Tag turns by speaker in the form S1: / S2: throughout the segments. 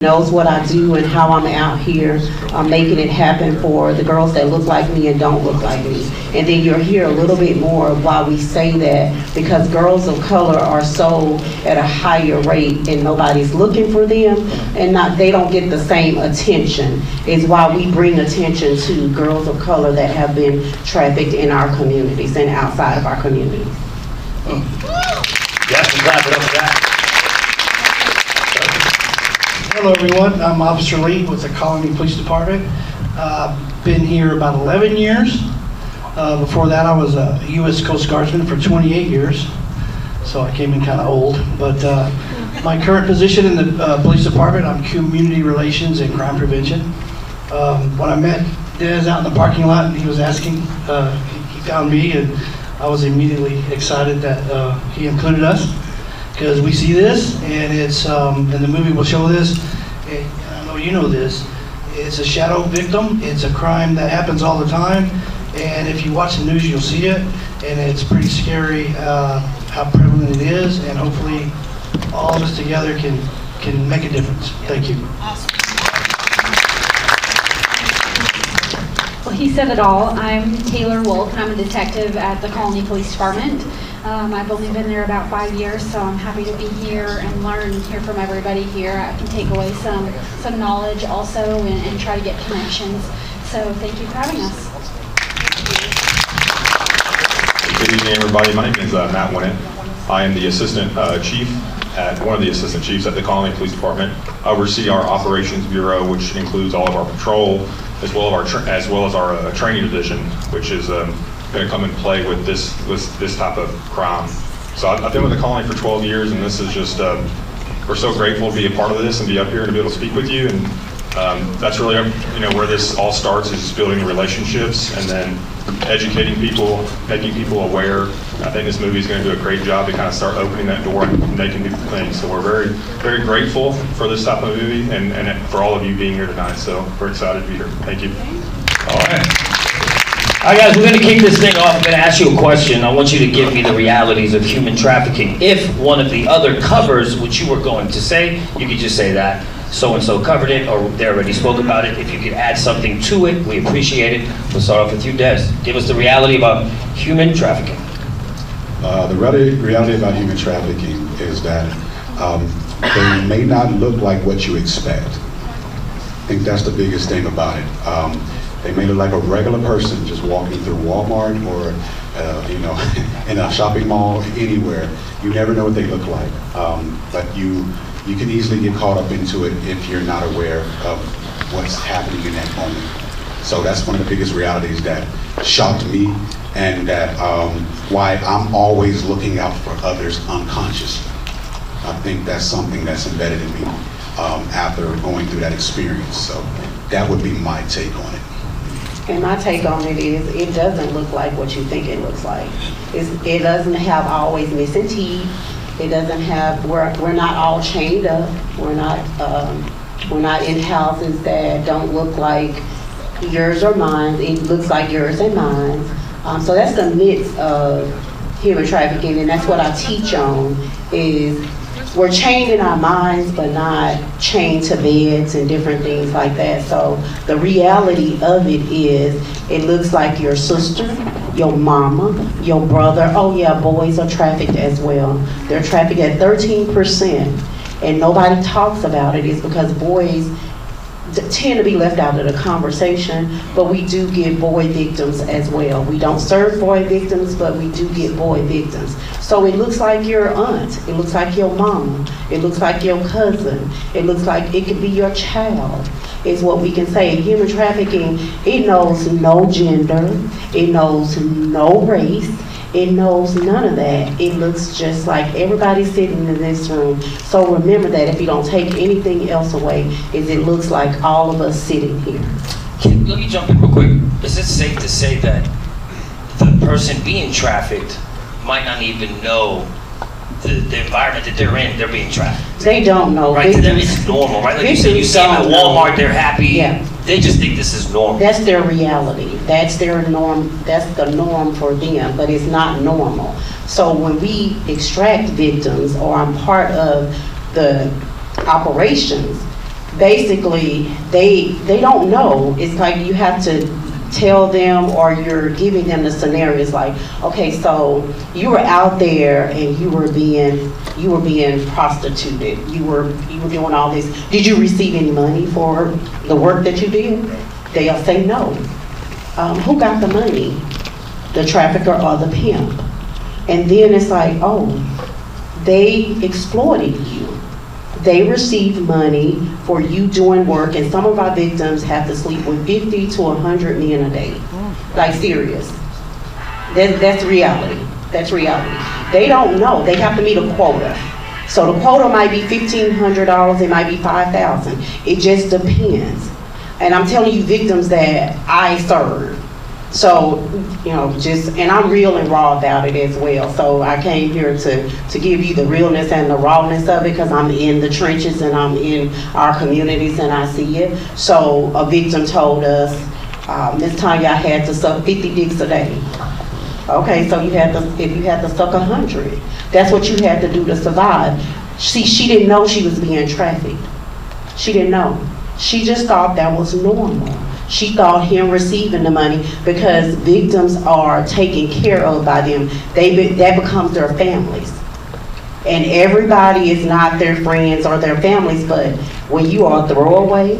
S1: knows what I do and how I'm out here making it happen for the girls that look like me and don't look like me. And then you'll hear a little bit more why we say that, because girls of color are sold at a higher rate and nobody's looking for them, and they don't get the same attention. Is why we bring attention to girls of color that have been trafficked in our communities and outside of our communities.
S2: Yes, we clap it up for that.
S3: Hello everyone, I'm Officer Lee with the Colony Police Department. Been here about 11 years. Before that I was a U.S. Coast Guardsman for 28 years, so I came in kind of old. But my current position in the police department, I'm Community Relations and Crime Prevention. When I met Dehz out in the parking lot and he was asking, he found me, and I was immediately excited that he included us. Because we see this, and it's, and the movie will show this, and I know you know this, it's a shadow victim, it's a crime that happens all the time, and if you watch the news you'll see it, and it's pretty scary how prevalent it is, and hopefully all of us together can make a difference. Thank you.
S4: Awesome. Well, he said it all. I'm Taylor Wolf, and I'm a detective at the Colony Police Department. I've only been there about 5 years, so I'm happy to be here and learn here from everybody here. I can take away some knowledge also and try to get connections. So thank you for having us.
S5: Good evening, everybody. My name is Matt Wooten. I am the assistant chief one of the assistant chiefs at the Colony Police Department. I oversee our operations bureau, which includes all of our patrol, as well as our training division, which is going to come and play with this type of crime. So I've been with the Colony for 12 years, and this is just, we're so grateful to be a part of this and be up here and to be able to speak with you. And that's really, where this all starts, is building relationships and then educating people, making people aware. I think this movie is going to do a great job to kind of start opening that door and making people think. So we're very, very grateful for this type of movie and for all of you being here tonight. So we're excited to be here. Thank you.
S2: All right. All right, guys, we're going to kick this thing off. I'm going to ask you a question. I want you to give me the realities of human trafficking. If one of the other covers what you were going to say, you could just say that so-and-so covered it, or they already spoke about it. If you could add something to it, we appreciate it. We'll start off with you, Dehz. Give us the reality about human trafficking.
S6: The reality about human trafficking is that they may not look like what you expect. I think that's the biggest thing about it. They may look like a regular person just walking through Walmart or, in a shopping mall, anywhere. You never know what they look like. But you can easily get caught up into it if you're not aware of what's happening in that moment. So that's one of the biggest realities that shocked me, and that why I'm always looking out for others unconsciously. I think that's something that's embedded in me after going through that experience. So that would be my take on it.
S1: And my take on it is, it doesn't look like what you think it looks like. It doesn't have always missing teeth. It doesn't have, we're not all chained up. We're not in houses that don't look like yours or mine. It looks like yours and mine. So that's the midst of human trafficking, and that's what I teach on, is we're chained in our minds, but not chained to beds and different things like that. So the reality of it is, it looks like your sister, your mama, your brother. Oh yeah, boys are trafficked as well. They're trafficked at 13%, and nobody talks about it. Is because boys tend to be left out of the conversation, but we do get boy victims as well. We don't serve boy victims, but we do get boy victims. So it looks like your aunt, it looks like your mama, it looks like your cousin, it looks like it could be your child, is what we can say. Human trafficking, it knows no gender, it knows no race, it knows none of that. It looks just like everybody sitting in this room. So remember that if you don't take anything else away, is it looks like all of us sitting here.
S2: Let me jump in real quick. Is it safe to say that the person being trafficked might not even know the environment that they're in, they're being trafficked?
S1: They don't know.
S2: Right, to them it's normal, right? Like you said, you see them at Walmart, they're happy.
S1: Yeah.
S2: They just think this is normal.
S1: That's their reality. That's their norm. That's the norm for them, but it's not normal. So when we extract victims, or I'm part of the operations, basically, they don't know. It's like you have to tell them, or you're giving them the scenarios like, okay, so you were out there and you were being prostituted. You were doing all this. Did you receive any money for the work that you did? They'll say no. Who got the money? The trafficker or the pimp? And then it's like, oh, they exploited you. They received money for you doing work, and some of our victims have to sleep with 50 to 100 men a day. Like, serious. That's reality. That's reality. They don't know. They have to meet a quota. So the quota might be $1,500, it might be $5,000. It just depends. And I'm telling you, victims that I serve. So, and I'm real and raw about it as well. So I came here to give you the realness and the rawness of it, because I'm in the trenches and I'm in our communities and I see it. So a victim told us, Miss Tonya, I had to suck 50 dicks a day. Okay, so if you had to suck 100, that's what you had to do to survive. See, she didn't know she was being trafficked. She didn't know. She just thought that was normal. She thought him receiving the money, because victims are taken care of by them. That becomes their families. And everybody is not their friends or their families, but when you are a throwaway,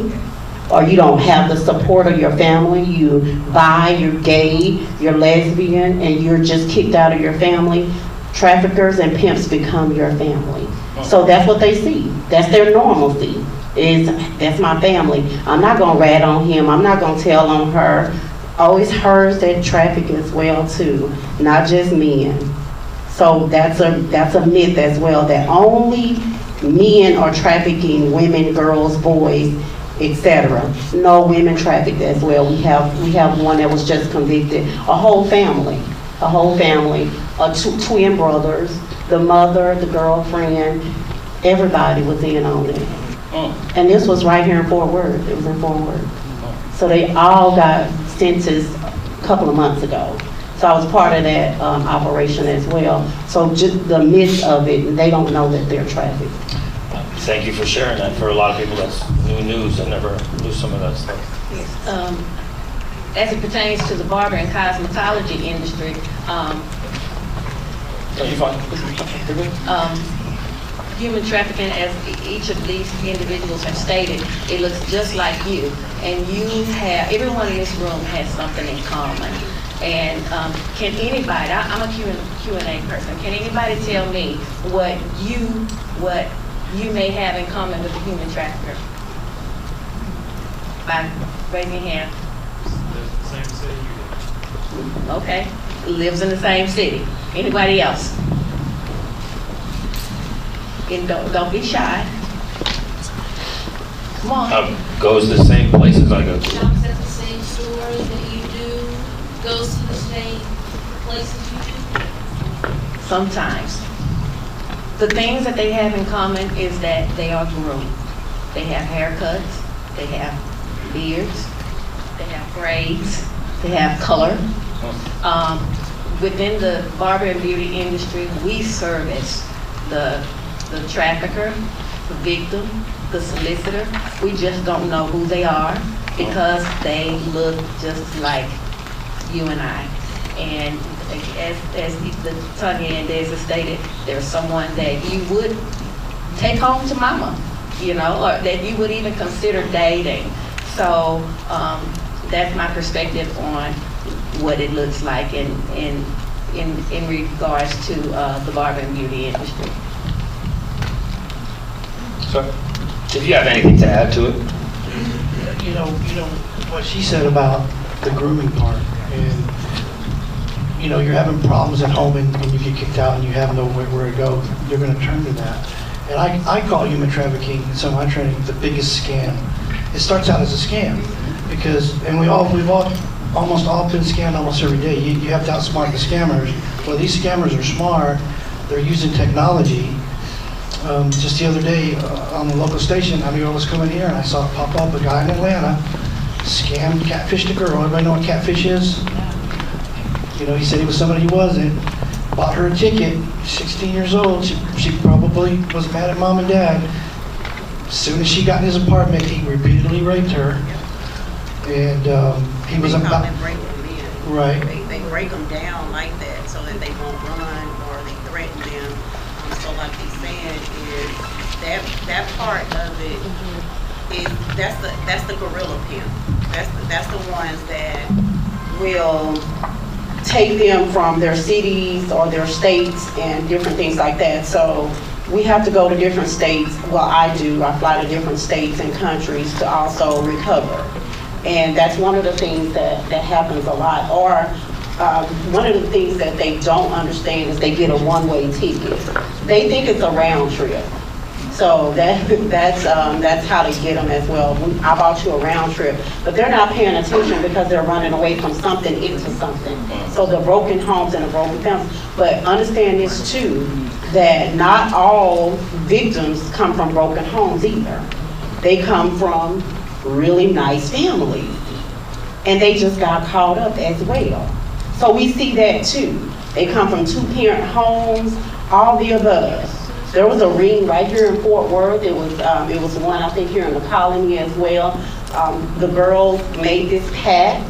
S1: or you don't have the support of your family, you're gay, you're lesbian, and you're just kicked out of your family, traffickers and pimps become your family. So that's what they see. That's their normalcy. That's my family. I'm not gonna rat on him. I'm not gonna tell on her. Oh, it's hers that traffic as well too, not just men. So that's a myth as well, that only men are trafficking women, girls, boys, etc. No, women trafficked as well. We have one that was just convicted. A whole family, twin brothers, the mother, the girlfriend, everybody was in on it. And this was right here in Fort Worth. It was in Fort Worth. So they all got sentenced a couple of months ago. So I was part of that operation as well. So just the myth of it, they don't know that they're trafficked.
S2: Thank you for sharing that. For a lot of people, that's new news. I never knew some of that stuff.
S7: Yes. As it pertains to the barber and cosmetology industry,
S2: you fine?
S7: Human trafficking, as each of these individuals have stated, it looks just like you. And everyone in this room has something in common. And can anybody, I'm a Q&A person, can anybody tell me what you may have in common with a human trafficker? By raising your hand.
S8: Lives in the same city you do.
S7: Okay, lives in the same city. Anybody else? And don't be shy. Come on.
S2: Goes to the same places I go to.
S9: Shops at the same stores that you do, goes to the same places you do?
S7: Sometimes. The things that they have in common is that they are groomed. They have haircuts, they have beards, they have braids, they have color. Within the barber and beauty industry, we service the trafficker, the victim, the solicitor. We just don't know who they are because they look just like you and I. And as Tonya and Dehz stated, there's someone that you would take home to mama, or that you would even consider dating. So that's my perspective on what it looks like in regards to the barber and beauty industry.
S2: So, if you have anything to add to it.
S3: You know what she said about the grooming part, and you're having problems at home and you get kicked out and you have nowhere to go, you're going to turn to that. And I call human trafficking in some of my training the biggest scam. It starts out as a scam because, and we've almost all been scammed almost every day. You have to outsmart the scammers. Well, these scammers are smart. They're using technology. Just the other day on the local station, I was coming here and I saw it pop up, a guy in Atlanta scammed, catfished a girl. Everybody know what catfish is? He said he was somebody he wasn't. Bought her a ticket, 16 years old. She probably was mad at mom and dad. As soon as she got in his apartment, he repeatedly raped her. And he was about...
S1: They break them in.
S3: Right.
S1: They break them down like that so that they won't run or they threaten them. So like he's saying is that part of it is that's the gorilla pimp. That's the ones that will take them from their cities or their states and different things like that. So we have to go to different states. Well, I do. I fly to different states and countries to also recover. And that's one of the things that happens a lot. Or one of the things that they don't understand is they get a one-way ticket. They think it's a round trip. So that's how they get them as well. I bought you a round trip, but they're not paying attention because they're running away from something into something. So the broken homes and the broken families. But understand this too, that not all victims come from broken homes either. They come from really nice families, and they just got caught up as well. So we see that too. They come from two-parent homes, all the above. There was a ring right here in Fort Worth. It was one I think here in the colony as well. The girls made this pact,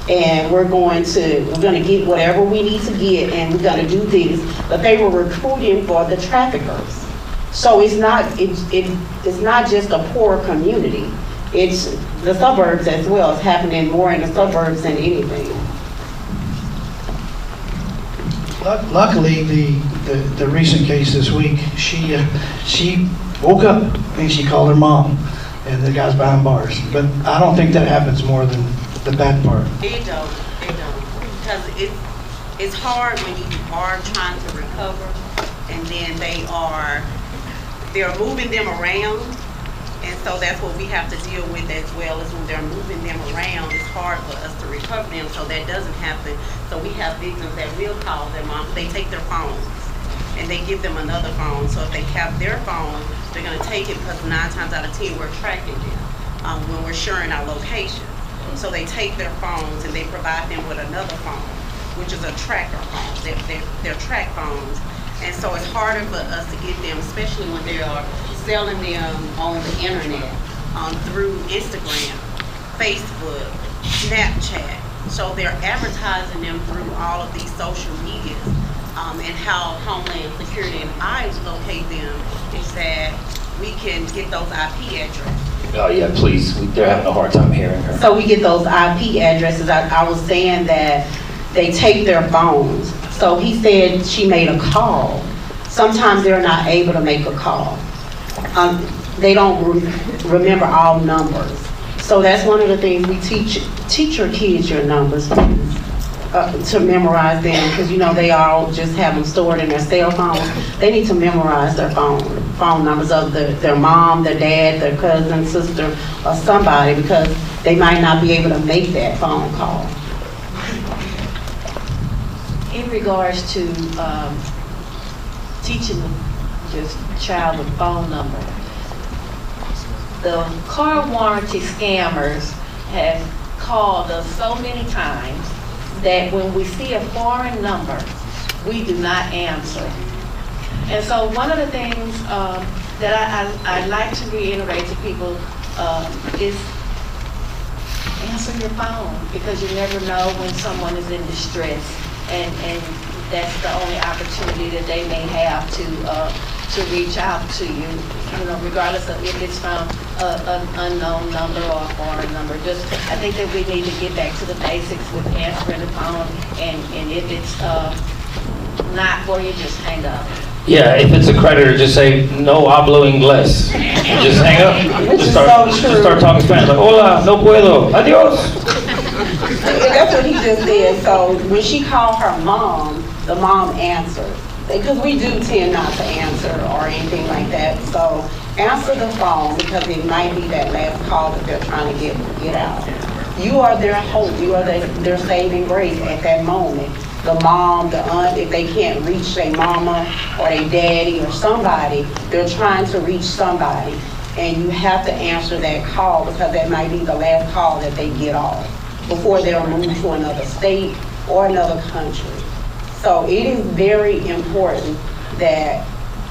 S1: and we're going to get whatever we need to get, and we're going to do this. But they were recruiting for the traffickers. So it's not just a poor community. It's the suburbs as well. It's happening more in the suburbs than anything.
S3: Luckily, the recent case this week, she woke up and she called her mom, and the guy's behind bars. But I don't think that happens more than the bad part.
S1: It don't. Because it's hard when you are trying to recover, and then they're moving them around. And so that's what we have to deal with as well, is when they're moving them around, it's hard for us to recover them, so that doesn't happen. So we have victims that will call their mom. They take their phones and they give them another phone. So if they have their phone, they're going to take it because 9 times out of 10 we're tracking them when we're sharing our location. So they take their phones and they provide them with another phone, which is a tracker phone. They're track phones. And so it's harder for us to get them, especially when they are selling them on the internet, through Instagram, Facebook, Snapchat. So they're advertising them through all of these social medias. And how Homeland Security and I locate them is that we can get those IP addresses.
S2: Oh yeah, please. They're having a hard time hearing her.
S1: So we get those IP addresses. I was saying that they take their phones. So he said she made a call. Sometimes they're not able to make a call. They don't remember all numbers. So that's one of the things we teach your kids your numbers, to memorize them, because they all just have them stored in their cell phones. They need to memorize their phone numbers of their mom, their dad, their cousin, sister, or somebody, because they might not be able to make that phone call.
S7: In regards to teaching this child the phone number, the car warranty scammers have called us so many times that when we see a foreign number, we do not answer. And so one of the things that I like to reiterate to people is answer your phone, because you never know when someone is in distress. And that's the only opportunity that they may have to reach out to you, regardless of if it's from an unknown number or a foreign number. I think that we need to get back to the basics with answering the phone, and if it's not for you, just hang up.
S2: Yeah, if it's a creditor, just say, no hablo inglés. Just hang up. Just start talking Spanish. Like, hola, no puedo. Adios.
S1: That's what he just said. So when she called her mom, the mom answered. Because we do tend not to answer or anything like that. So answer the phone, because it might be that last call that they're trying to get out. You are their hope. You are their saving grace at that moment. The mom, the aunt, if they can't reach their mama or their daddy or somebody, they're trying to reach somebody. And you have to answer that call, because that might be the last call that they get off before they're moved to another state or another country. So it is very important that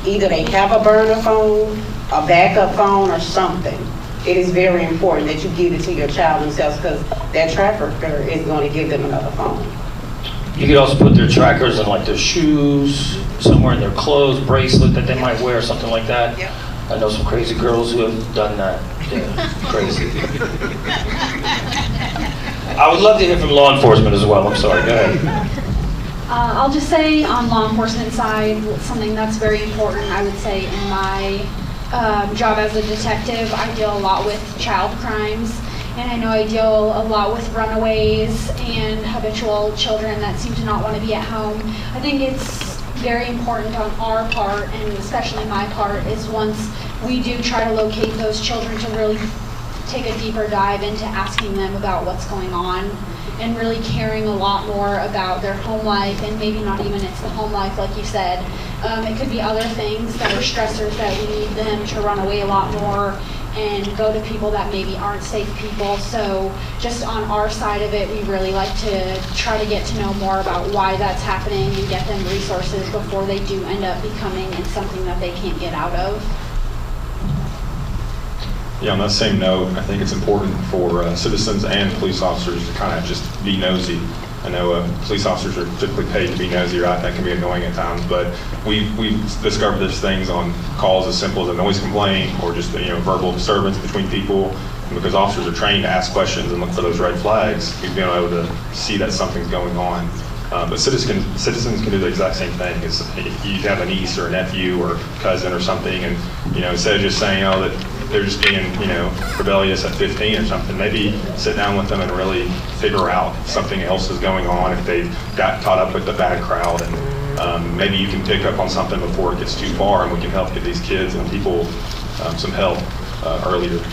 S1: either they have a burner phone a backup phone or something. It is very important that you give it to your child themselves, because that trafficker is going to give them another phone.
S2: You could also put their trackers in like their shoes, somewhere in their clothes, bracelet that they might wear, something like that.
S1: Yep.
S2: I know some crazy girls who have done that. Yeah, crazy. I would love to hear from law enforcement as well. I'm sorry, go ahead.
S4: I'll just say on law enforcement side, something that's very important, I would say, in my job as a detective, I deal a lot with child crimes, and I know I deal a lot with runaways and habitual children that seem to not want to be at home. I think it's very important on our part, and especially my part, is once we do try to locate those children, to really take a deeper dive into asking them about what's going on, and really caring a lot more about their home life, and maybe not even it's the home life like you said. It could be other things that are stressors that we need them to run away a lot more and go to people that maybe aren't safe people. So just on our side of it, we really like to try to get to know more about why that's happening and get them resources before they do end up becoming in something that they can't get out of.
S5: Yeah, on that same note, I think it's important for citizens and police officers to kind of just be nosy. I know police officers are typically paid to be nosy, right? That can be annoying at times, but we've discovered there's things on calls as simple as a noise complaint or just verbal disturbance between people. And because officers are trained to ask questions and look for those red flags, we've been able to see that something's going on. But citizens can do the exact same thing. If you have a niece or a nephew or cousin or something, and instead of just saying, oh, that they're just being, rebellious at 15 or something, maybe sit down with them and really figure out if something else is going on, if they've got caught up with the bad crowd, and maybe you can pick up on something before it gets too far, and we can help get these kids and people some help earlier.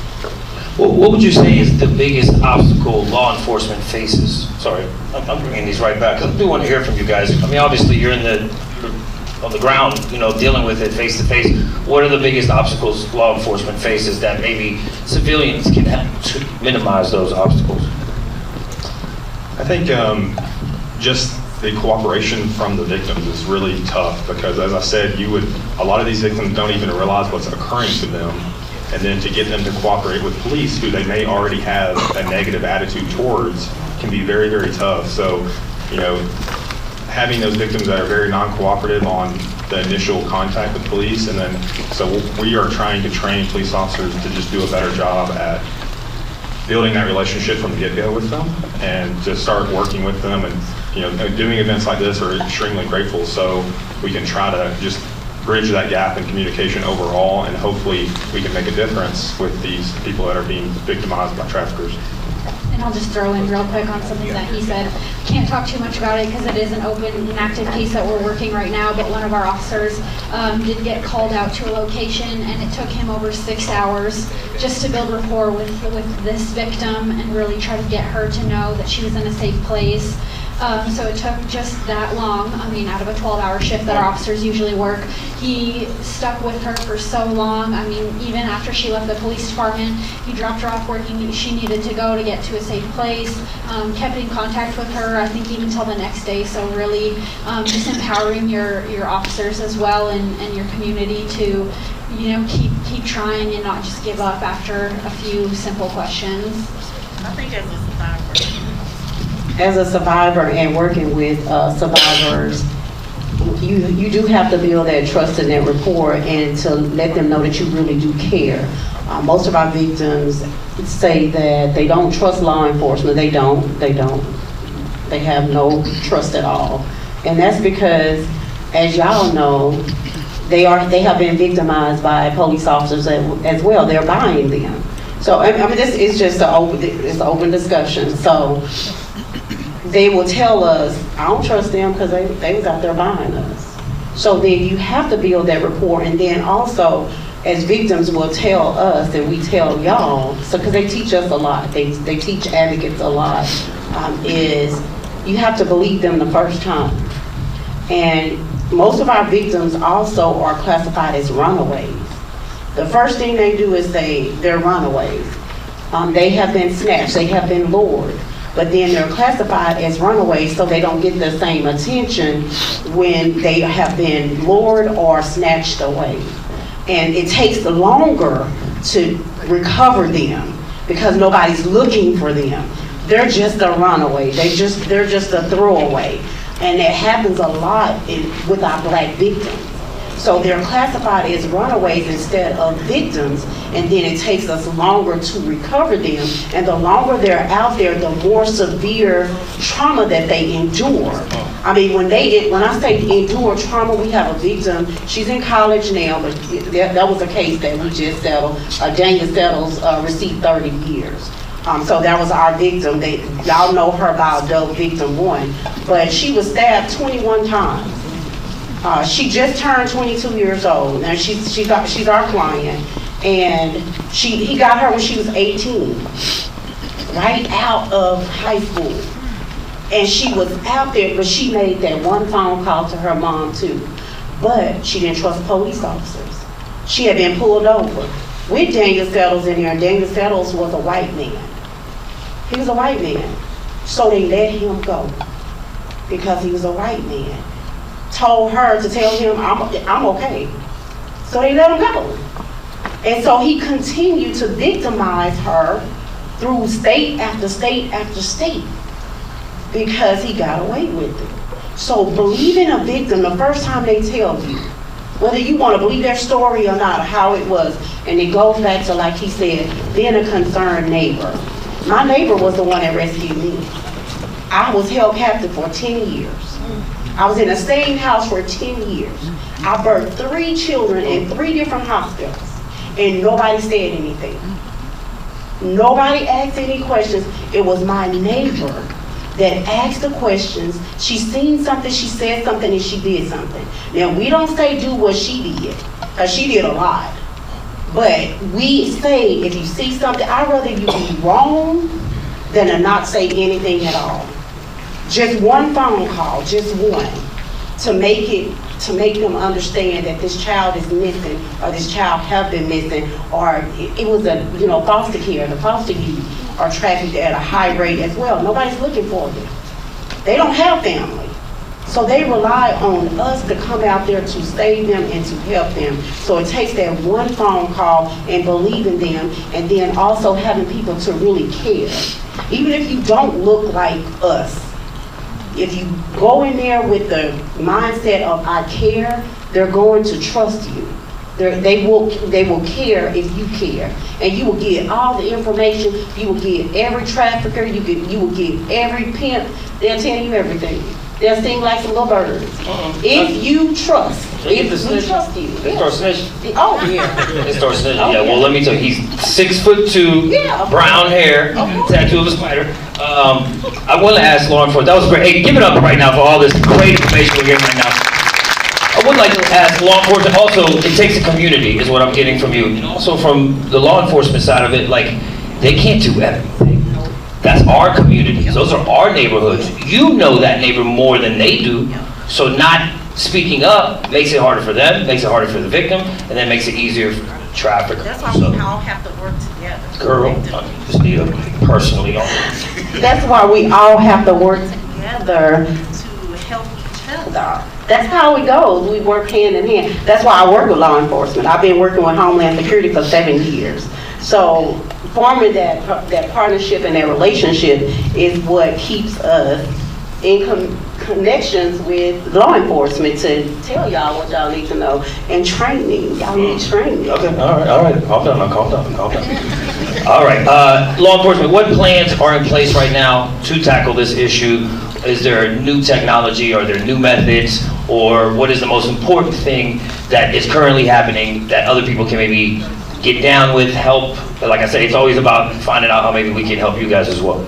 S2: Well, what would you say is the biggest obstacle law enforcement faces? Sorry, I'm bringing these right back, because I do want to hear from you guys. I mean, obviously you're on the ground, dealing with it face to face. What are the biggest obstacles law enforcement faces that maybe civilians can help to minimize those obstacles?
S5: I think just the cooperation from the victims is really tough, because as I said, a lot of these victims don't even realize what's occurring to them. And then to get them to cooperate with police, who they may already have a negative attitude towards, can be very, very tough. So, having those victims that are very non-cooperative on the initial contact with police, and then, so we are trying to train police officers to just do a better job at building that relationship from the get-go with them, and to start working with them, and doing events like this are extremely grateful, so we can try to just bridge that gap in communication overall, and hopefully we can make a difference with these people that are being victimized by traffickers.
S4: And I'll just throw in real quick on something that he said. Can't talk too much about it because it is an open and active case that we're working right now, but one of our officers did get called out to a location, and it took him over 6 hours just to build rapport with this victim and really try to get her to know that she was in a safe place. So it took just that long. I mean, out of a 12-hour shift that our officers usually work, he stuck with her for so long. I mean, even after she left the police department, he dropped her off where she needed to go to get to a safe place, kept in contact with her, I think even till the next day. So really just empowering your officers as well, and your community to keep trying and not just give up after a few simple questions.
S7: I think
S1: As a survivor and working with survivors, you do have to build that trust and that rapport, and to let them know that you really do care. Most of our victims say that they don't trust law enforcement. They don't. They have no trust at all. And that's because, as y'all know, they have been victimized by police officers as well. They're buying them. So I mean, this is just an open discussion. So they will tell us, I don't trust them because they was out there buying us. So then you have to build that rapport, and then also, as victims will tell us, and we tell y'all, so because they teach us a lot, they teach advocates a lot, is you have to believe them the first time. And most of our victims also are classified as runaways. The first thing they do is say they're runaways. They have been snatched, they have been lured. But then they're classified as runaways, so they don't get the same attention when they have been lured or snatched away. And it takes longer to recover them because nobody's looking for them. They're just a runaway. They're just a throwaway. And it happens a lot with our black victims. So they're classified as runaways instead of victims, and then it takes us longer to recover them. And the longer they're out there, the more severe trauma that they endure. I mean, when I say endure trauma, we have a victim. She's in college now, but that was a case that we just settled. Daniel Settles received 30 years. So that was our victim. Y'all know her by adult victim 1, but she was stabbed 21 times. She just turned 22 years old. Now she's our client, and he got her when she was 18, right out of high school, and she was out there. But she made that one phone call to her mom too, but she didn't trust police officers. She had been pulled over with Daniel Settles in there, and Daniel Settles was a white man. He was a white man, so they let him go because he was a white man. Told her to tell him, I'm okay. So they let him go. And so he continued to victimize her through state after state after state because he got away with it. So believing a victim the first time they tell you, whether you want to believe their story or not, or how it was, and it goes back to, like he said, being a concerned neighbor. My neighbor was the one that rescued me. I was held captive for 10 years. I was in a staying house for 10 years. I birthed 3 children in 3 different hospitals, and nobody said anything. Nobody asked any questions. It was my neighbor that asked the questions. She seen something, she said something, and she did something. Now, we don't say do what she did, because she did a lot. But we say, if you see something, I'd rather you be wrong than to not say anything at all. Just one phone call, just one, to make them understand that this child is missing, or this child have been missing, or it was a foster care. The foster youth are trafficked at a high rate as well. Nobody's looking for them. They don't have family, so they rely on us to come out there to save them and to help them. So it takes that one phone call and believing them, and then also having people to really care, even if you don't look like us. If you go in there with the mindset of I care, they're going to trust you. They will care if you care, and you will get all the information. You will get every trafficker. You will get every pimp. They'll tell you everything. They'll sing like some little birds. If you trust, if we trust you.
S2: They start snitching.
S1: Oh yeah.
S2: They start snitching. Yeah. Well, let me tell you, he's 6'2",
S1: Yeah.
S2: brown hair, tattoo of a spider. I want to ask law enforcement. That was great. Hey, give it up right now for all this great information we're getting right now. I would like to ask law enforcement also, it takes a community is what I'm getting from you. And also from the law enforcement side of it, like, they can't do everything. That's our communities. Those are our neighborhoods. You know that neighbor more than they do. So not speaking up makes it harder for them, makes it harder for the victim, and then makes it easier for the trafficker.
S7: That's why we all have to work together.
S2: Girl, I just need to personally on it.
S1: That's why we all have to work together
S7: To help each other.
S1: That's how it goes. We work hand in hand. That's why I work with law enforcement. I've been working with Homeland Security for 7 years. So forming that partnership and that relationship is what keeps us in connections with law enforcement to tell y'all what y'all need to know, and training. Y'all need training.
S2: Okay, all right. Calm down. All right, law enforcement, what plans are in place right now to tackle this issue? Is there new technology? Are there new methods? Or what is the most important thing that is currently happening that other people can maybe get down with, help? But like I said, it's always about finding out how maybe we can help you guys as well.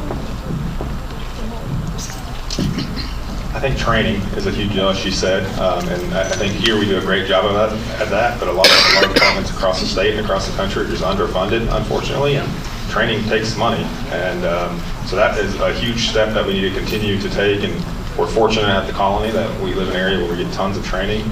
S5: I think training is a huge deal, as she said, and I think here we do a great job of that, but a lot of departments across the state and across the country are just underfunded, unfortunately, and training takes money, and so that is a huge step that we need to continue to take, and we're fortunate at the colony that we live in an area where we get tons of training,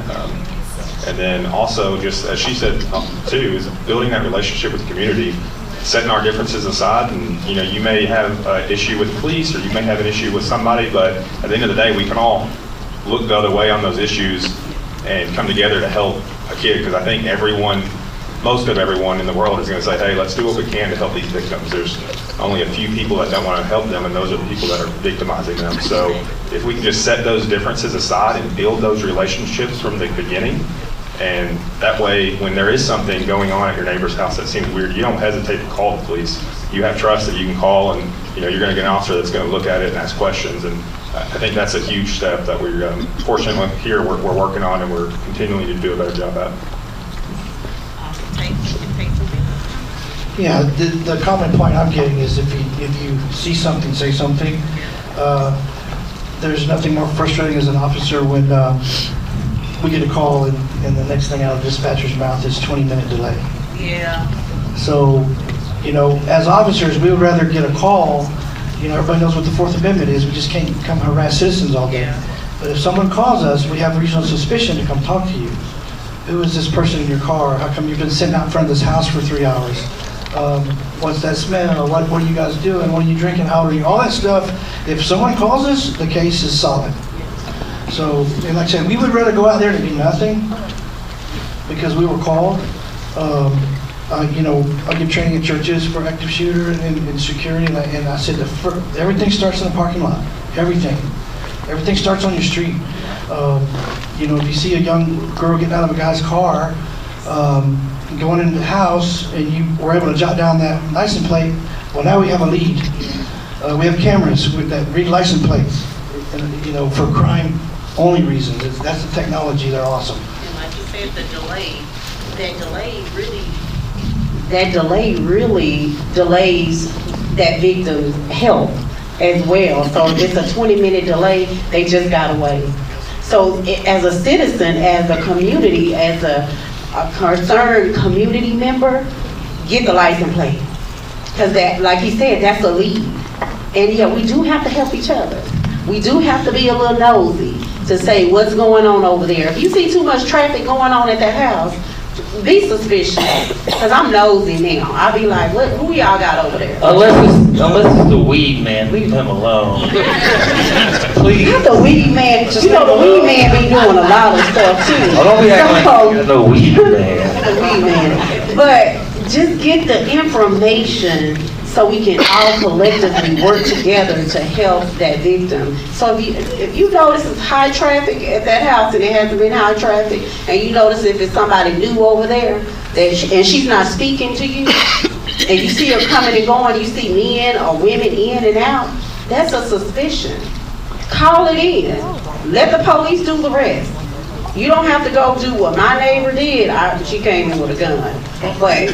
S5: and then also, just as she said too, is building that relationship with the community, setting our differences aside, and you may have an issue with the police, or you may have an issue with somebody, but at the end of the day, we can all look the other way on those issues and come together to help a kid, because I think most of everyone in the world is going to say, hey, let's do what we can to help these victims. There's only a few people that don't want to help them, and those are the people that are victimizing them. So if we can just set those differences aside and build those relationships from the beginning, and that way, when there is something going on at your neighbor's house that seems weird, you don't hesitate to call the police. You have trust that you can call, and you're going to get an officer that's going to look at it and ask questions. And I think that's a huge step that we're fortunately here we're working on, and we're continuing to do a better job at.
S3: Yeah, the common point I'm getting is if you see something, say something. There's nothing more frustrating as an officer when we get a call and the next thing out of the dispatcher's mouth is 20-minute delay.
S9: Yeah.
S3: So, as officers, we would rather get a call. Everybody knows what the Fourth Amendment is. We just can't come harass citizens all day.
S9: Yeah.
S3: But if someone calls us, we have reasonable suspicion to come talk to you. Who is this person in your car? How come you've been sitting out in front of this house for 3 hours? What's that smell? What are you guys doing? What are you drinking? How old are you? All that stuff. If someone calls us, the case is solid. So, and like I said, we would rather go out there to do nothing because we were called. I give training in churches for active shooter and security, and I said everything starts in the parking lot. Everything starts on your street. If you see a young girl getting out of a guy's car, going into the house, and you were able to jot down that license plate, well, now we have a lead. We have cameras that read license plates, for crime-only reasons. That's the technology. They're awesome.
S9: And like you said, that
S1: delay really delays that victim's help as well. So if it's a 20-minute delay, they just got away. So as a citizen, as a community, as a concerned community member, get the license plate. Because that, like he said, that's a lead. And yeah, we do have to help each other. We do have to be a little nosy to say what's going on over there. If you see too much traffic going on at that house, be suspicious. Because I'm nosy now. I'll be like, who y'all got over there?
S2: Unless it's the weed man, leave him alone. Please.
S1: Not the weed man. The weed man be doing a lot of stuff too.
S2: Oh, don't be acting like the weed man.
S1: The weed man. But just get the information so we can all collectively work together to help that victim. So if you notice it's high traffic at that house and it hasn't been high traffic, and you notice if it's somebody new over there and she's not speaking to you, and you see her coming and going, you see men or women in and out, that's a suspicion. Call it in. Let the police do the rest. You don't have to go do what my neighbor did. She came in with a gun. But,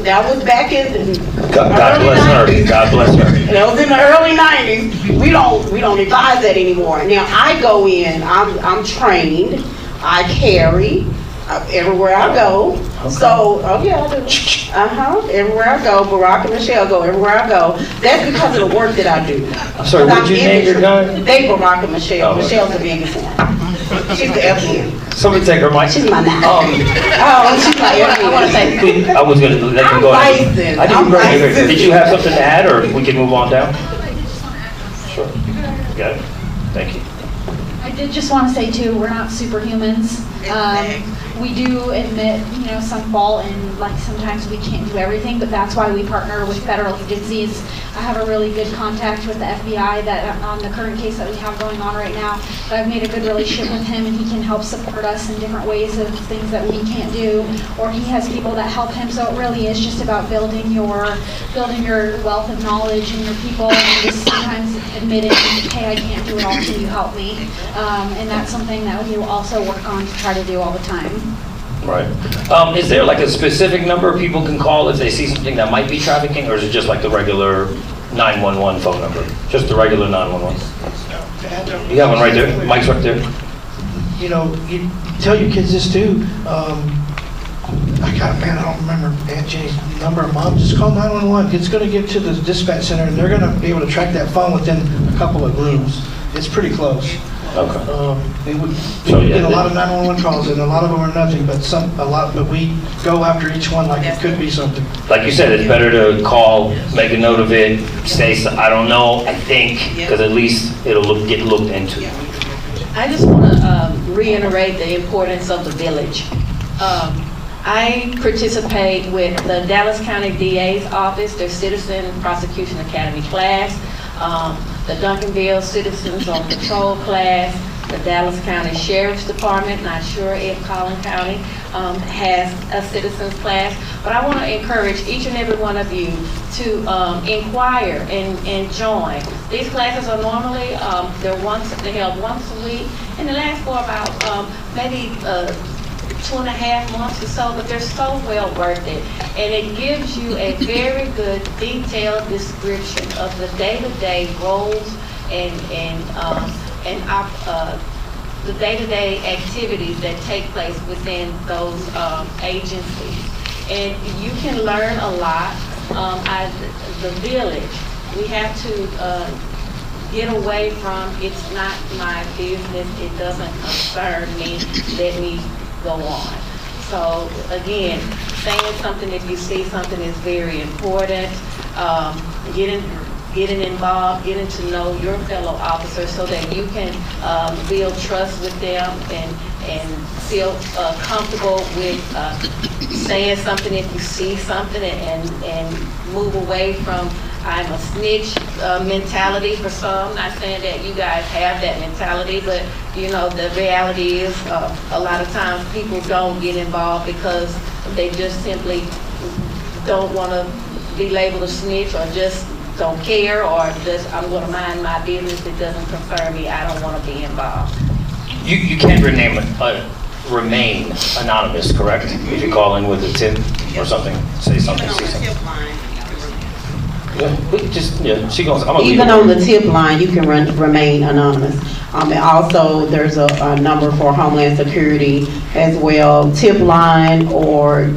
S1: that was back in
S2: God bless her. God bless her.
S1: That was in the early 90s. We don't advise that anymore. Now, I go in, I'm trained, I carry everywhere I go. Okay. So, yeah, I do. Everywhere I go, Barack and Michelle go everywhere I go. That's because of the work that I do.
S2: I'm sorry, what'd you name your gun?
S1: They Barack and Michelle. Oh, Michelle's the biggest one. She's the FN.
S2: Somebody take her mic.
S1: She's my nine. She's my FN. I want to say.
S2: I was going to let you go ahead.
S1: I'm licensed.
S2: Did you have something to add, or we can move on down? Sure. Got it. Thank you.
S4: I did just want to say too, we're not superhumans. We do admit, some fall, and like sometimes we can't do everything, but that's why we partner with federal agencies. I have a really good contact with the FBI that on the current case that we have going on right now. But I've made a good relationship with him, and he can help support us in different ways of things that we can't do, or he has people that help him. So it really is just about building your wealth of knowledge and your people, and just sometimes admitting, hey, I can't do it all, can you help me? And that's something that we also work on to try to do all the time.
S2: Right. Is there like a specific number people can call if they see something that might be trafficking, or is it just like the regular 911 phone number? Just the regular 911? You have one right there? Mike's right there.
S3: You tell your kids this too. I don't remember Aunt Jenny's number. Mom, just call 911. It's going to get to the dispatch center, and they're going to be able to track that phone within a couple of rooms. It's pretty close.
S2: Okay.
S3: We get a lot of 911 calls, and a lot of them are nothing, but but we go after each one like it could be something.
S2: Like you said, it's better to call, make a note of it, say, I don't know, I think, because at least it'll get looked into.
S7: I just want to reiterate the importance of the village. I participate with the Dallas County DA's office, their Citizen Prosecution Academy class, the Duncanville Citizens on Patrol class, the Dallas County Sheriff's Department, not sure if Collin County has a citizens class, but I want to encourage each and every one of you to inquire and join. These classes are normally, they're held once a week, and they last for about maybe 2.5 months or so, but they're so well worth it. And it gives you a very good detailed description of the day-to-day roles and the day-to-day activities that take place within those agencies. And you can learn a lot. The village, we have to get away from, it's not my business, it doesn't concern me, let me go on. So again, saying something if you see something is very important. Getting involved, getting to know your fellow officers so that you can build trust with them and feel comfortable with saying something if you see something and move away from I'm a snitch mentality for some. Not saying that you guys have that mentality, but you know, the reality is a lot of times people don't get involved because they just simply don't want to be labeled a snitch or just don't care or just I'm going to mind my business. It doesn't concern me. I don't want to be involved.
S2: You can't remain anonymous, correct? If you call in with a tip or something, say something, say something. Yeah, she goes.
S1: Even on the tip line, you can remain anonymous. And also, there's a number for Homeland Security as well. Tip line, or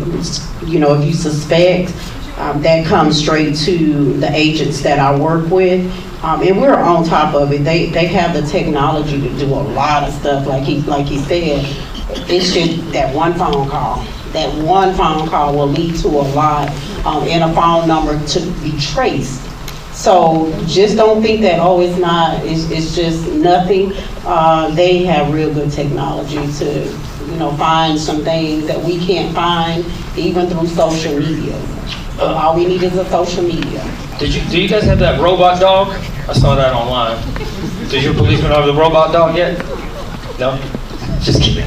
S1: you know, if you suspect, that comes straight to the agents that I work with, and we're on top of it. They have the technology to do a lot of stuff. Like he said, it's just that one phone call. That one phone call will lead to a lot, and a phone number to be traced. So just don't think that, oh, it's not, it's just nothing. They have real good technology to, you know, find some things that we can't find even through social media. All we need is a social media.
S2: Do you guys have that robot dog? I saw that online. Did your policeman have the robot dog yet? No? Just kidding.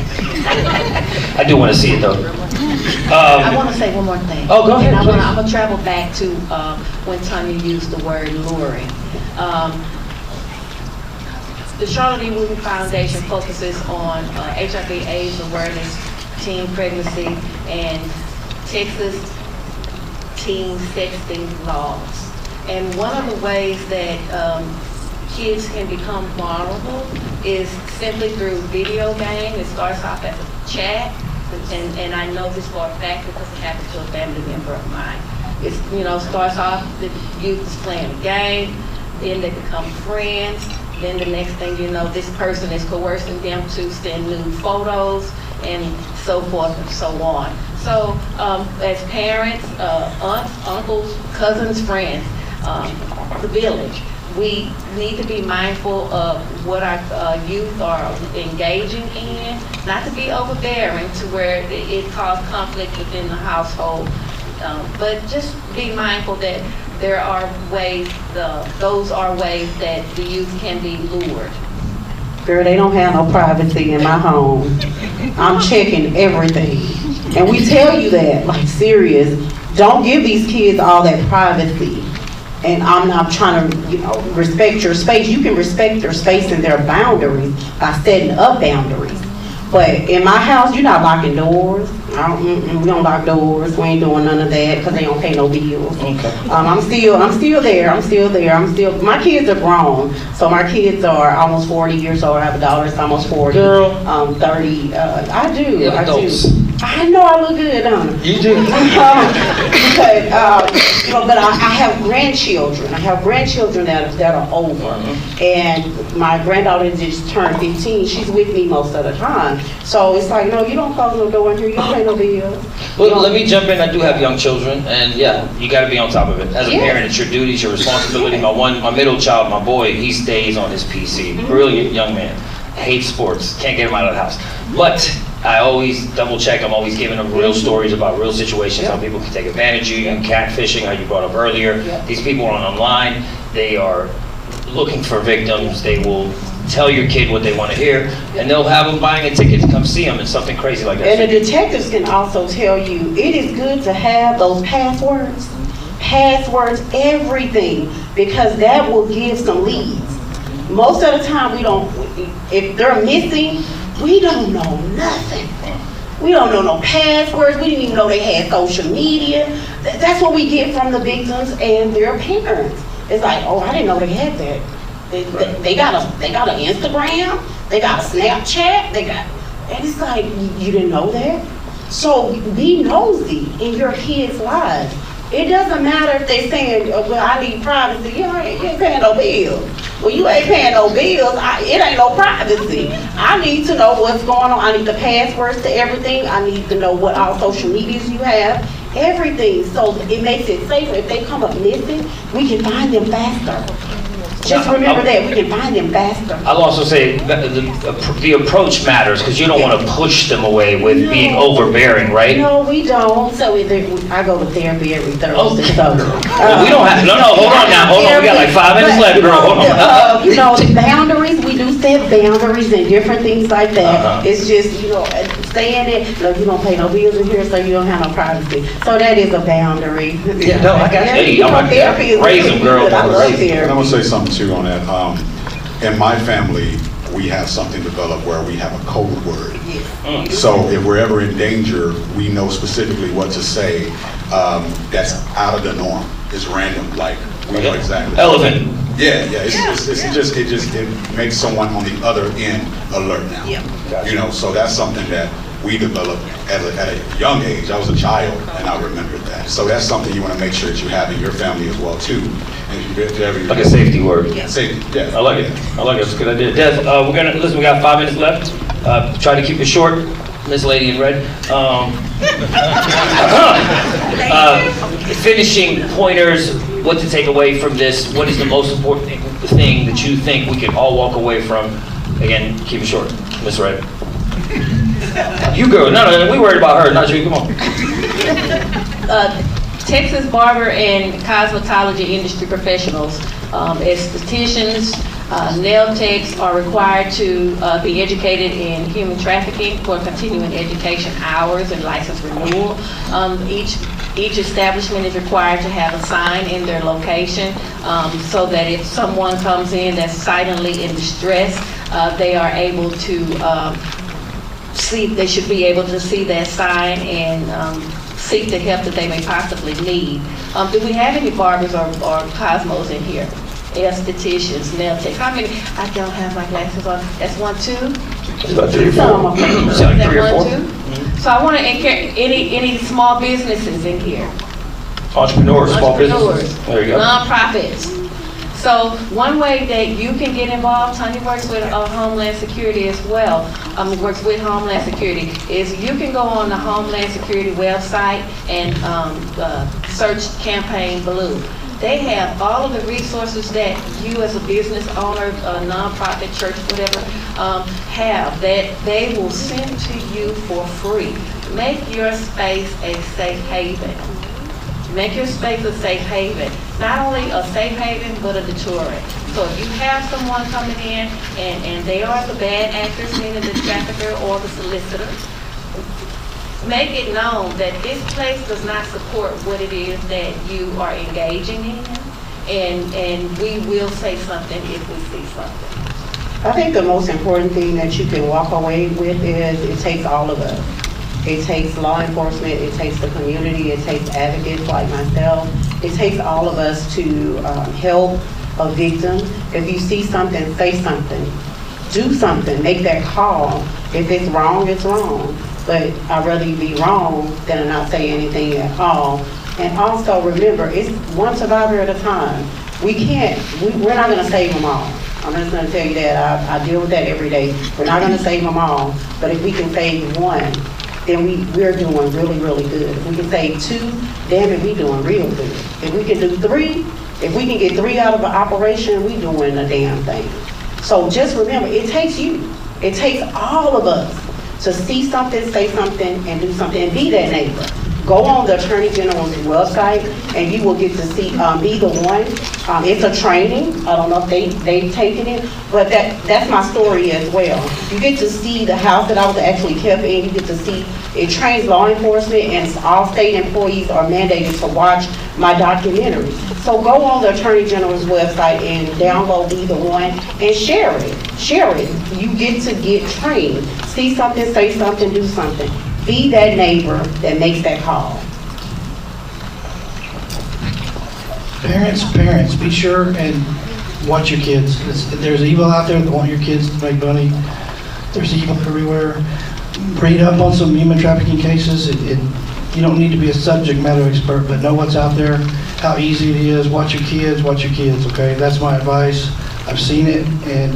S2: I do want to see it though.
S7: I want to say one more thing.
S2: Oh, go ahead,
S7: and
S2: please.
S7: I'm going to travel back to when Tonya used the word luring. The Sharla D. Wooten Foundation focuses on HIV/AIDS awareness, teen pregnancy, and Texas teen sexting laws. And one of the ways that kids can become vulnerable is simply through video game. It starts off as a chat, and I know this for a fact because it happened to a family member of mine. It's, you know, starts off the youth is playing a game, then they become friends, then the next thing you know, this person is coercing them to send nude photos and so forth and so on. So as parents, aunts, uncles, cousins, friends, the village, we need to be mindful of what our youth are engaging in, not to be overbearing to where it causes conflict within the household, but just be mindful that there are ways, those are ways that the youth can be lured.
S1: Girl, they don't have no privacy in my home. I'm checking everything. And we tell you that, like serious, don't give these kids all that privacy. And I'm not trying to, you know, respect your space. You can respect their space and their boundaries by setting up boundaries. But in my house, you're not locking doors. We don't lock doors. We ain't doing none of that because they don't pay no bills. Okay. I'm still there. My kids are grown. So my kids are almost 40 years old. I have a daughter that's almost 40.
S2: Girl.
S1: 30. I do.
S2: Yeah,
S1: I
S2: adults.
S1: do. I know I look good, don't I?
S2: You do.
S1: You know, but I have grandchildren. I have grandchildren that are older. And my granddaughter just turned 15. She's with me most of the time. So it's like, no, you don't close no door in here. You don't pay no bills.
S2: Well, let me jump in. I do have young children, and yeah, you got to be on top of it. As a parent, it's your duty, it's your responsibility. My middle child, my boy, he stays on his PC. Brilliant young man. hate sports, can't get them out of the house. But I always double check, I'm always giving them real stories about real situations, how people can take advantage of you, catfishing, how you brought up earlier. These people are online, they are looking for victims, they will tell your kid what they want to hear, and they'll have them buying a ticket to come see them and something crazy like that.
S1: And the detectives can also tell you, it is good to have those passwords, everything, because that will give some leads. Most of the time we don't, if they're missing, we don't know nothing. We don't know no passwords, we didn't even know they had social media. That's what we get from the victims and their parents. It's like, oh, I didn't know they had that. They got an Instagram, they got a Snapchat, and it's like, you didn't know that? So be nosy in your kids' lives. It doesn't matter if they're saying, well, I need privacy. You ain't paying no bills. Well, you ain't paying no bills, it ain't no privacy. I need to know what's going on. I need the passwords to everything. I need to know what all social medias you have, everything. So it makes it safer. If they come up missing, we can find them faster. Just remember that, we can find them faster.
S2: I'll also say the approach matters, because you don't want to push them away with being overbearing, right?
S1: No, we don't. So I go to therapy every Thursday. So,
S2: well, we don't have, hold on now, we got like 5 minutes left, girl, hold on.
S1: The boundaries, we do set boundaries and different things like that. It's just, staying it, you don't pay no bills in here, so you don't have no privacy. So that is a boundary.
S2: Yeah, no, I got you. I'm like, raise them, girl.
S1: I love therapy.
S6: And I'm going to say something too on that. In my family, we have something developed where we have a code word. So if we're ever in danger, we know specifically what to say that's out of the norm. It's random, like we know exactly.
S2: Elephant.
S6: Yeah. It makes someone on the other end alert now. So that's something that we developed at a young age. I was a child, and I remembered that. So that's something you want to make sure that you have in your family as well too.
S2: Like a safety word.
S6: Safety, yeah.
S2: I like it. It's a good idea. Dehz, we got 5 minutes left. Try to keep it short. Miss Lady in Red. Finishing pointers, what to take away from this. What is the most important thing that you think we can all walk away from? Again, keep it short. Miss Red. You girl, no, we worried about her, not you, come on.
S7: Texas barber and cosmetology industry professionals, estheticians, nail techs are required to be educated in human trafficking for continuing education hours and license renewal. Each establishment is required to have a sign in their location so that if someone comes in that's silently in distress, they are able to they should be able to see that sign and seek the help that they may possibly need. Do we have any barbers or cosmos in here? Estheticians, nail techs. How many? I don't have my glasses on. That's 1, 2.
S2: It's about 3 or 4.
S7: Is that 3 or 4? 1, 2? So I want to encourage any small businesses in here.
S2: Entrepreneurs, small businesses. There you go.
S7: Nonprofits. So one way that you can get involved, Tonya works with Homeland Security as well, works with Homeland Security, is you can go on the Homeland Security website and search Campaign Blue. They have all of the resources that you as a business owner, a nonprofit, church, whatever, have, that they will send to you for free. Make your space a safe haven. Make your space a safe haven. Not only a safe haven, but a deterrent. So if you have someone coming in and they are the bad actors, meaning the trafficker or the solicitor, make it known that this place does not support what it is that you are engaging in, and we will say something if we see something.
S1: I think the most important thing that you can walk away with is it takes all of us. It takes law enforcement, it takes the community, it takes advocates like myself. It takes all of us to help a victim. If you see something, say something. Do something, make that call. If it's wrong, it's wrong. But I'd rather you be wrong than not say anything at all. And also remember, it's one survivor at a time. We're not gonna save them all. I'm just gonna tell you that, I deal with that every day. We're not gonna save them all, but if we can save one, then we're doing really, really good. If we can save 2, damn it, we're doing real good. If we can do 3, if we can get 3 out of an operation, we're doing a damn thing. So just remember, it takes you. It takes all of us to see something, say something, and do something, and be that neighbor. Go on the Attorney General's website, and you will get to see, be the one. It's a training. I don't know if they've taken it, but that's my story as well. You get to see the house that I was actually kept in. You get to see, it trains law enforcement, and all state employees are mandated to watch my documentary. So go on the Attorney General's website and download Be the One and share it. Share it. You get to get trained. See something, say something, do something. Be that neighbor that makes that call.
S3: Parents, be sure and watch your kids. There's evil out there that want your kids to make money. There's evil everywhere. Read up on some human trafficking cases. You don't need to be a subject matter expert, but know what's out there, how easy it is. Watch your kids, okay? That's my advice. I've seen it, and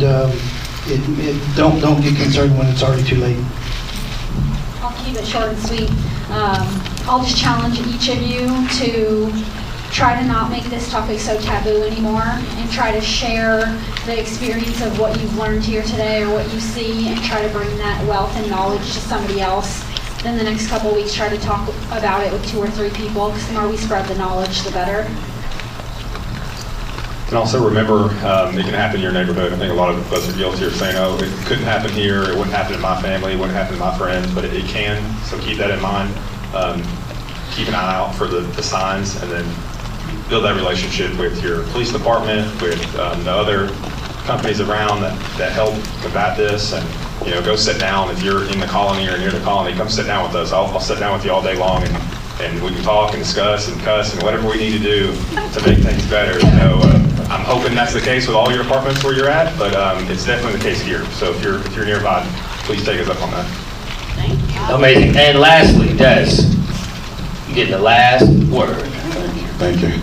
S3: don't get concerned when it's already too late.
S4: I'll keep it short and sweet. I'll just challenge each of you to try to not make this topic so taboo anymore, and try to share the experience of what you've learned here today or what you see, and try to bring that wealth and knowledge to somebody else. Then the next couple of weeks, try to talk about it with 2 or 3 people, because the more we spread the knowledge, the better.
S5: And also remember, it can happen in your neighborhood. I think a lot of us are guilty of saying, oh, it couldn't happen here, it wouldn't happen in my family, it wouldn't happen to my friends, but it can, so keep that in mind. Keep an eye out for the signs, and then build that relationship with your police department, with the other companies around that help combat this, and go sit down. If you're in the colony or near the colony, come sit down with us. I'll sit down with you all day long, and we can talk and discuss and cuss and whatever we need to do to make things better. I'm hoping that's the case with all your departments where you're at, but it's definitely the case here. So if you're nearby, please take us up on that.
S7: Thank you.
S2: Amazing. And lastly, Dehz, you get the last word.
S6: Thank you.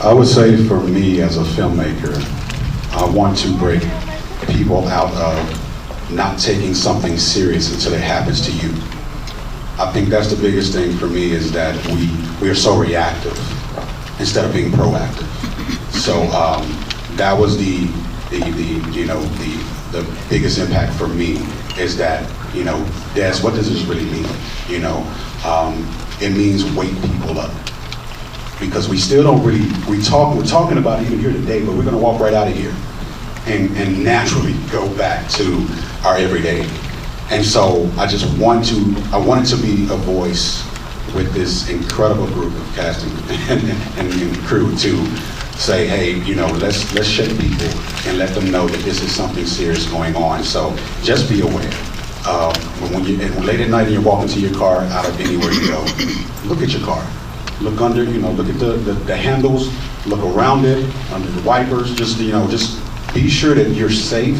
S6: I would say for me as a filmmaker, I want to break people out of not taking something serious until it happens to you. I think that's the biggest thing for me, is that we are so reactive instead of being proactive. So that was the biggest impact for me, is that, Dehz, what does this really mean? It means wake people up. Because we still don't really, we're talking about it even here today, but we're gonna walk right out of here and naturally go back to our everyday. And so I wanted to be a voice with this incredible group of casting and crew to say, hey, let's shake people and let them know that this is something serious going on. So just be aware. When you're late at night and you're walking to your car out of anywhere you go, look at your car. Look under, look at the handles, look around it, under the wipers, just be sure that you're safe.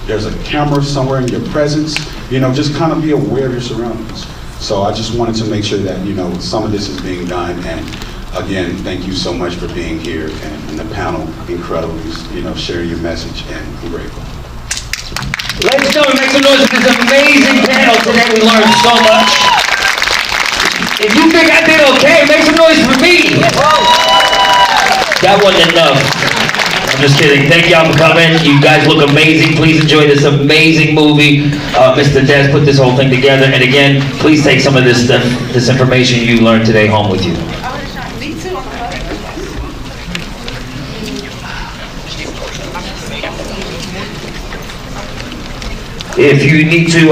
S6: There's a camera somewhere in your presence, just kind of be aware of your surroundings. So I just wanted to make sure that, some of this is being done. And again, thank you so much for being here, and the panel, incredible, sharing your message, and I'm grateful.
S2: Ladies and gentlemen, make some noise for this amazing panel today. We learned so much. If you think I did okay, make some noise for me. That wasn't enough. I'm just kidding. Thank y'all for coming. You guys look amazing. Please enjoy this amazing movie. Mr. Dehz put this whole thing together. And again, please take some of this stuff, this information you learned today home with you. If you need to